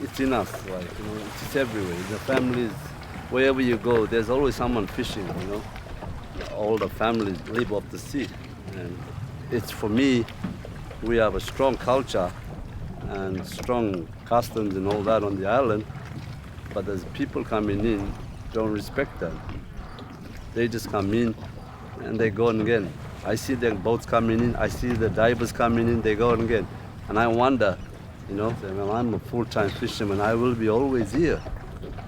it's enough. Like it's everywhere. The families, wherever you go, there's always someone fishing. All the families live off the sea, and it's for me. We have a strong culture and strong customs and all that on the island, but as people coming in, don't respect that. They just come in and they go on again. I see the boats coming in, I see the divers coming in, they go on again. And I wonder, well, I'm a full-time fisherman, I will be always here.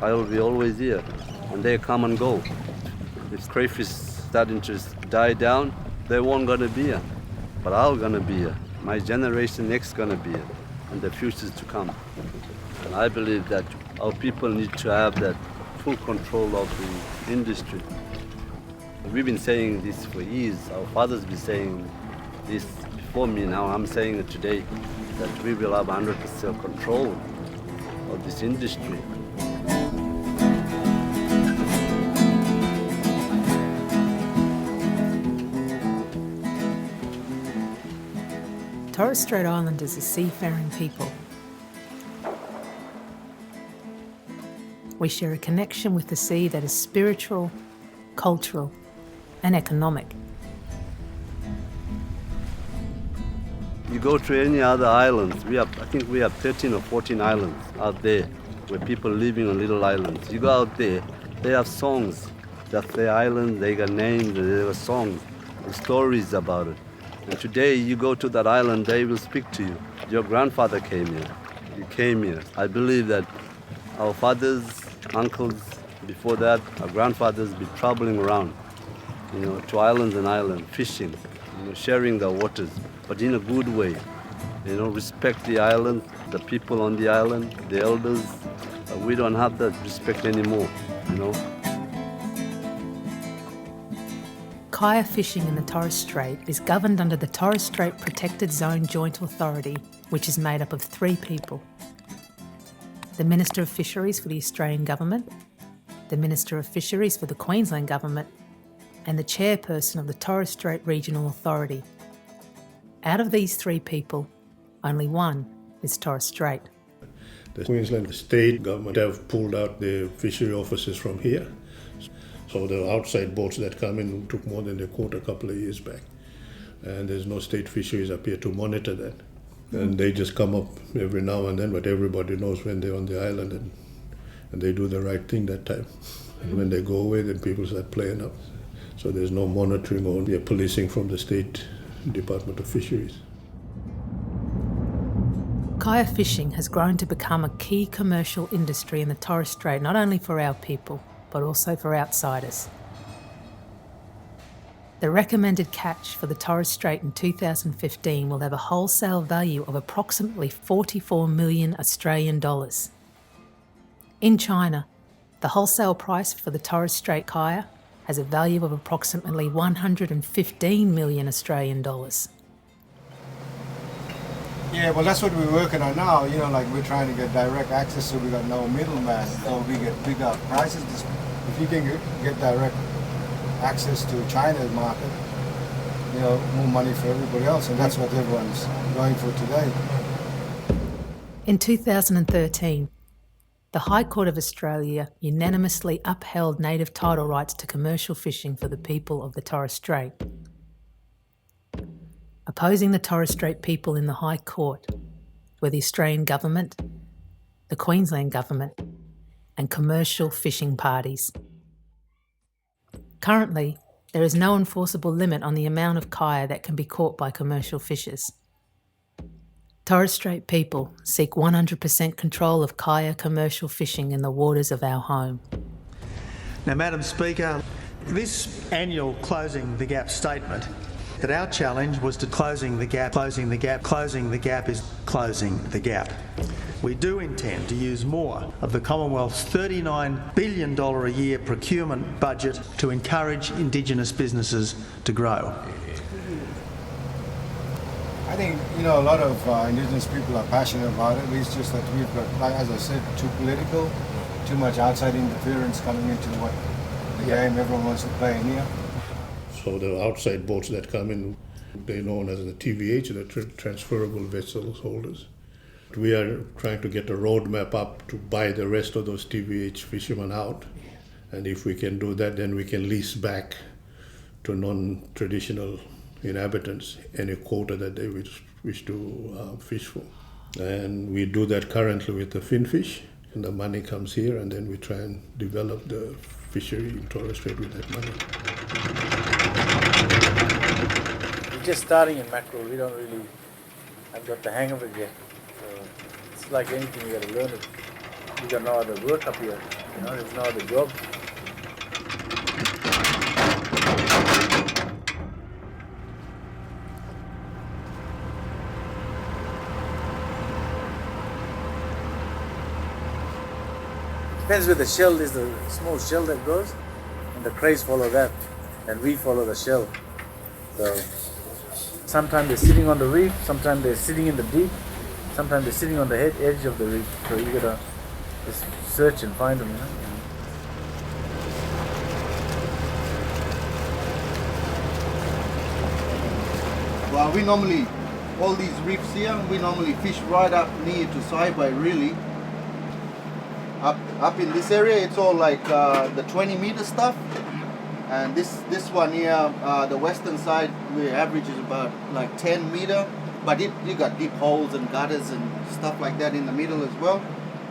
I will be always here. And they come and go. If crayfish starting to die down, they won't gonna be here. But I'm gonna be here. My generation next gonna be here. And the future's to come. And I believe that our people need to have that full control of the industry. We've been saying this for years. Our fathers been saying this before me. Now I'm saying it today, that we will have 100% control of this industry. Torres Strait Islanders are seafaring people. We share a connection with the sea that is spiritual, cultural, and economic. You go to any other islands, I think we have 13 or 14 islands out there where people living on little islands. You go out there, they have songs. That's their island, they got names, they got songs, and stories about it. And today you go to that island, they will speak to you. Your grandfather came here, you came here. I believe that our fathers, uncles, before that, our grandfathers be traveling around, to islands and islands, fishing, sharing the waters, but in a good way. Respect the island, the people on the island, the elders. We don't have that respect anymore, Kaya fishing in the Torres Strait is governed under the Torres Strait Protected Zone Joint Authority, which is made up of 3 people. The Minister of Fisheries for the Australian Government, the Minister of Fisheries for the Queensland Government, and the chairperson of the Torres Strait Regional Authority. Out of these 3 people, only one is Torres Strait. The Queensland state government have pulled out the fishery officers from here. So the outside boats that come in took more than a quarter a couple of years back. And there's no state fisheries up here to monitor that. And they just come up every now and then, but everybody knows when they're on the island and they do the right thing that time. And when they go away, then people start playing up. So there's no monitoring or policing from the State Department of Fisheries. Kaya fishing has grown to become a key commercial industry in the Torres Strait, not only for our people, but also for outsiders. The recommended catch for the Torres Strait in 2015 will have a wholesale value of approximately 44 million Australian dollars. In China, the wholesale price for the Torres Strait Kaya has a value of approximately 115 million Australian dollars. Yeah, well, that's what we're working on now. We're trying to get direct access so we got no middleman. So we get bigger prices. If you can get direct access to China's market, more money for everybody else, and that's what everyone's going for today. In 2013, the High Court of Australia unanimously upheld native title rights to commercial fishing for the people of the Torres Strait. Opposing the Torres Strait people in the High Court were the Australian Government, the Queensland Government, and commercial fishing parties. Currently, there is no enforceable limit on the amount of kaya that can be caught by commercial fishers. Torres Strait people seek 100% control of kaya commercial fishing in the waters of our home. Now, Madam Speaker, this annual Closing the Gap statement, that our challenge was to closing the gap. Closing the gap is closing the gap. We do intend to use more of the Commonwealth's $39 billion a year procurement budget to encourage Indigenous businesses to grow. I think, a lot of Indigenous people are passionate about it. It's just that we've got, like, as I said, too political, too much outside interference coming into what the game everyone wants to play in here. So the outside boats that come in, they're known as the TVH, the transferable vessels holders. We are trying to get a roadmap up to buy the rest of those TVH fishermen out. And if we can do that, then we can lease back to non-traditional inhabitants any quota that they wish to fish for. And we do that currently with the finfish, and the money comes here, and then we try and develop the fishery in Torres Strait with that money. We're just starting in mackerel. We don't really have got the hang of it yet. So it's like anything, you got to learn it. You got no other work up here. You know, there's no other job. Depends where the shell is, the small shell that goes, and the crays follow that, and we follow the shell. So sometimes they're sitting on the reef, sometimes they're sitting in the deep, sometimes they're sitting on the edge of the reef. So you gotta just search and find them, you know. Well, we normally, all these reefs here, we normally fish right up near to Saibai, really. Up in this area, it's all like the 20-meter stuff. And this one here, the western side, the average is about like 10 meter. But you got deep holes and gutters and stuff like that in the middle as well.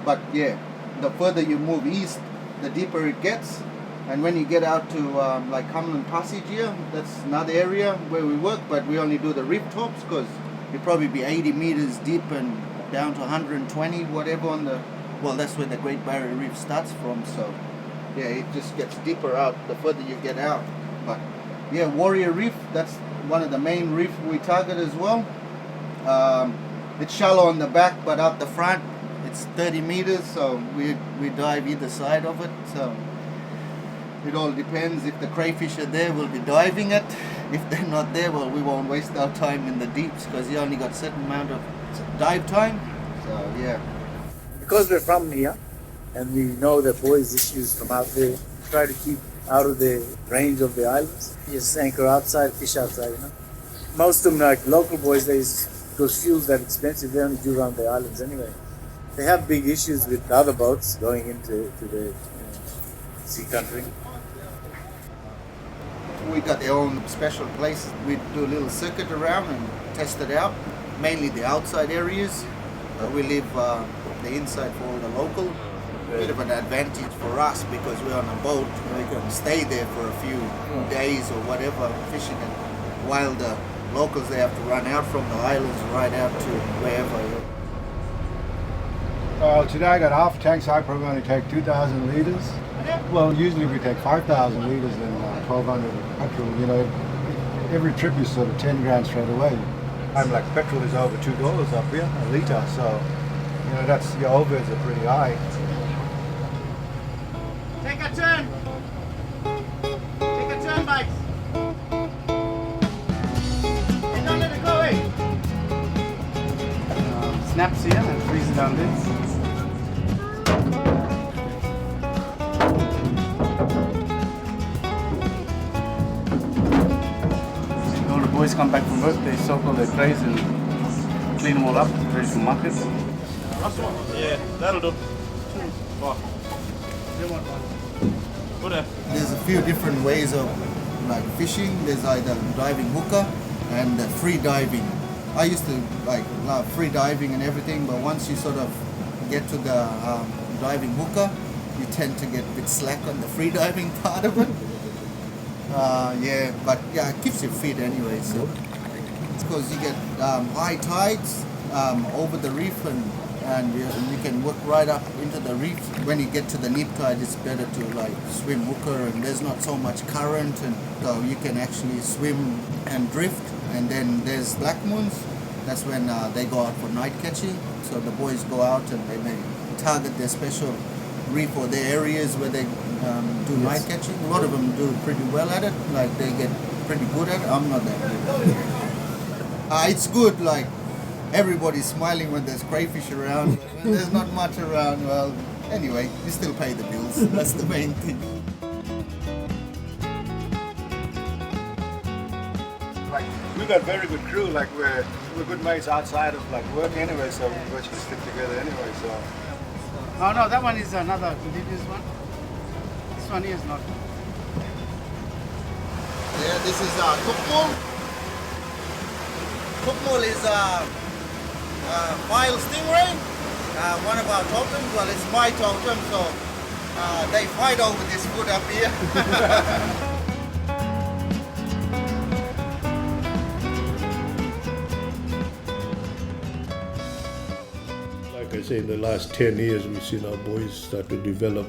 But yeah, the further you move east, the deeper it gets. And when you get out to like Cumberland Passage here, that's another area where we work, but we only do the reef tops because it'd probably be 80 meters deep and down to 120, whatever on the, well, that's where the Great Barrier Reef starts from. So yeah, it just gets deeper out the further you get out. But yeah, Warrior Reef, that's one of the main reef we target as well. It's shallow on the back, but out the front, it's 30 meters, so we dive either side of it. So it all depends. If the crayfish are there, we'll be diving it. If they're not there, well, we won't waste our time in the deeps because you only got a certain amount of dive time. So yeah. Because we're from here and we know the boys' issues from out there, we try to keep out of the range of the islands. You just anchor outside, fish outside, you know. Most of them, like local boys, those fuels that are expensive, they only do around the islands anyway. They have big issues with the other boats going into the sea country. We got their own special places. We do a little circuit around and test it out, mainly the outside areas. We leave the inside for all the local. Bit of an advantage for us because we're on a boat. We can stay there for a few days or whatever fishing it, while the locals, they have to run out from the islands right out to wherever. Today I got half tank, so I probably only take 2,000 litres. Well, usually we take 5,000 litres and 1,200 petrol. You know, every trip is sort of 10 grand straight away. I'm like, petrol is over $2 up here, a litre, so, you know, that's, your overheads are pretty high. Take a turn! Take a turn, Mike! Hey, don't let it go away! Snaps here and freezes down this. All the boys come back from work, they soak all their trays and clean them all up, ready for market. Yeah, that'll do. There's a few different ways of like fishing. There's either diving hooker and free diving. I used to like love free diving and everything, but once you sort of get to the diving hooker, you tend to get a bit slack on the free diving part of it. Yeah, but yeah, it keeps you fit anyway. So it's because you get high tides over the reef and you can work right up into the reef. When you get to the neap tide, it's better to like swim hooker, and there's not so much current, and so you can actually swim and drift. And then there's black moons. That's when they go out for night catching. So the boys go out and they may target their special reef or their areas where they do night catching. A lot of them do pretty well at it. Like they get pretty good at it. I'm not that good. It's good. Like everybody's smiling when there's crayfish around. When there's not much around, well, anyway, you still pay the bills. That's the main thing. Like We got very good crew, like we're good mates outside of like work anyway, so we virtually stick together anyway, so. Oh no, that one is another indigenous one. This one here is not. Yeah, this is Tukmul. Tukmul is wild stingray. One of our totems. Well, it's my totem, so they fight over this food up here. Like I say, in the last 10 years, we've seen our boys start to develop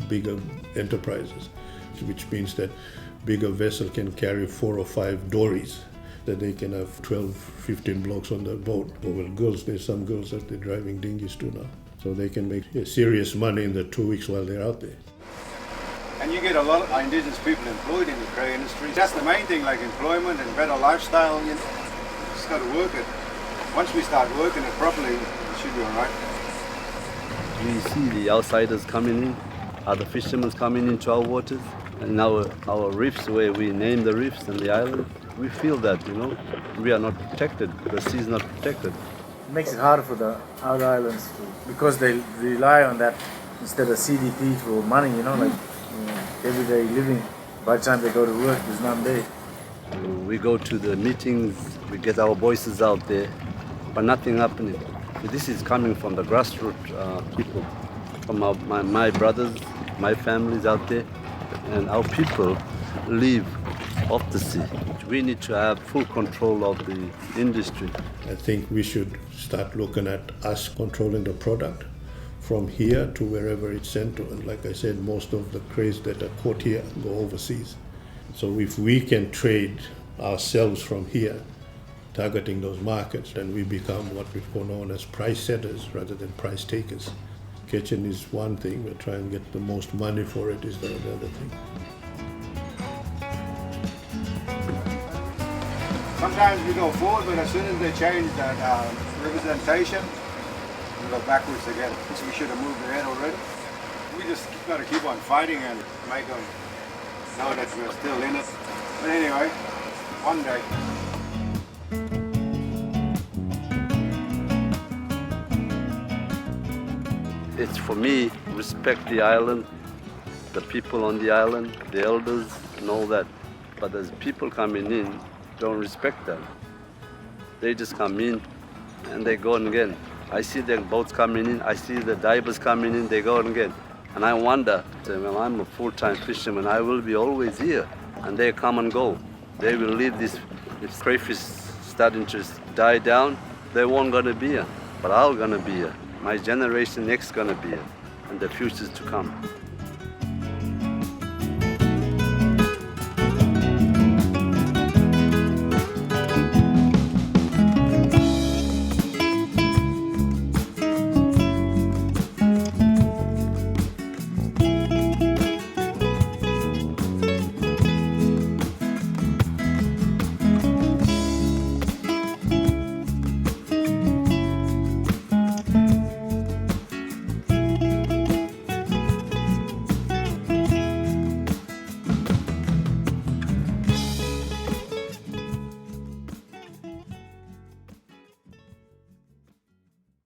bigger enterprises, which means that bigger vessel can carry 4 or 5 dories, that they can have 12, 15 blocks on the boat. Or well, girls, there's some girls that they're driving dinghies too now. So they can make serious money in the 2 weeks while they're out there. And you get a lot of indigenous people employed in the cray industry. That's the main thing, like employment and better lifestyle. You just got to work it. Once we start working it properly, it should be all right. We see the outsiders coming in, other fishermen coming into our waters, and our reefs, where we name the reefs and the island. We feel that, we are not protected. The sea is not protected. It makes it harder for the outer islands because they rely on that instead of CDP for money, everyday living. By the time they go to work, there's none there. We go to the meetings, we get our voices out there, but nothing happening. This is coming from the grassroots people, from my brothers, my families out there, and our people live off the sea. We need to have full control of the industry. I think we should start looking at us controlling the product from here to wherever it's sent to. And like I said, most of the crays that are caught here go overseas. So if we can trade ourselves from here, targeting those markets, then we become what we call known as price setters rather than price takers. Catching is one thing, but trying to get the most money for it is the other thing. Sometimes we go forward, but as soon as they change that representation, we go backwards again. So we should have moved ahead already. We just got to keep on fighting and make them know that we're still in it. But anyway, one day. It's for me, respect the island, the people on the island, the elders and all that. But there's people coming in, don't respect them. They just come in and they go on again. I see the boats coming in, I see the divers coming in, they go on again. And I wonder, well, I'm a full-time fisherman, I will be always here. And they come and go. They will leave this crayfish starting to die down, they won't gonna be here. But I'm gonna be here. My generation next gonna be here, and the future's to come.